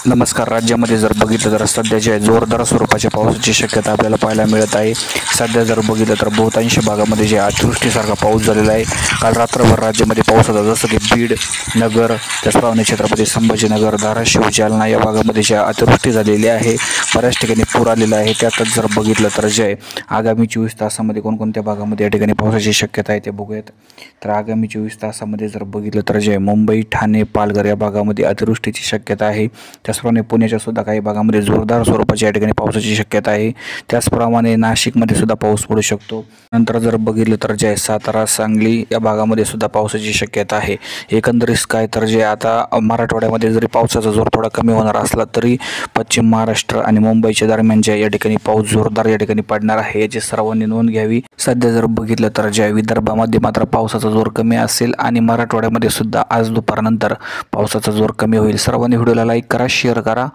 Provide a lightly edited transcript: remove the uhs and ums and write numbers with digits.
नमस्कार. राज्यामध्ये जर बघितलं तर सध्या जे जोरदार स्वरूपाच्या पावसाची शक्यता आपल्याला पाहायला मिळत आहे. सध्या जर बघितलं तर बहुतांश भागामध्ये जे अतिवृष्टीसारखा पाऊस झालेला आहे. काल रात्रभर राज्यामध्ये पाऊस होता, जसं की बीड, नगर, त्याचप्रमाणे छत्रपती संभाजीनगर, धाराशिव, जालना या भागामध्ये जे अतिवृष्टी झालेली आहे. बऱ्याच ठिकाणी पूर आलेला आहे. त्यातच जर बघितलं तर जे आगामी 24 तासामध्ये कोणकोणत्या भागामध्ये या ठिकाणी पावसाची शक्यता आहे ते बघूयात. तर आगामी 24 तासामध्ये जर बघितलं तर जे मुंबई, ठाणे, पालघर या भागामध्ये अतिवृष्टीची शक्यता आहे. त्याचप्रमाणे पुण्याच्या सुद्धा काही भागामध्ये जोरदार स्वरूपाची या ठिकाणी पावसाची शक्यता आहे. त्याचप्रमाणे नाशिकमध्ये सुद्धा पाऊस पडू शकतो. नंतर जर बघितलं तर जे सातारा, सांगली या भागामध्ये सुद्धा पावसाची शक्यता आहे. एकंदरीत काय तर जे आता मराठवाड्यामध्ये जरी पावसाचा जोर थोडा कमी होणार असला तरी पश्चिम महाराष्ट्र आणि मुंबईच्या दरम्यानच्या या ठिकाणी पाऊस जोरदार या ठिकाणी पडणार आहे, याची सर्वांनी नोंद घ्यावी. सध्या जर बघितलं तर ज्या विदर्भामध्ये मात्र पावसाचा जोर कमी असेल आणि मराठवाड्यामध्ये सुद्धा आज दुपारनंतर पावसाचा जोर कमी होईल. सर्वांनी व्हिडिओला लाईक करा, शेअर करा.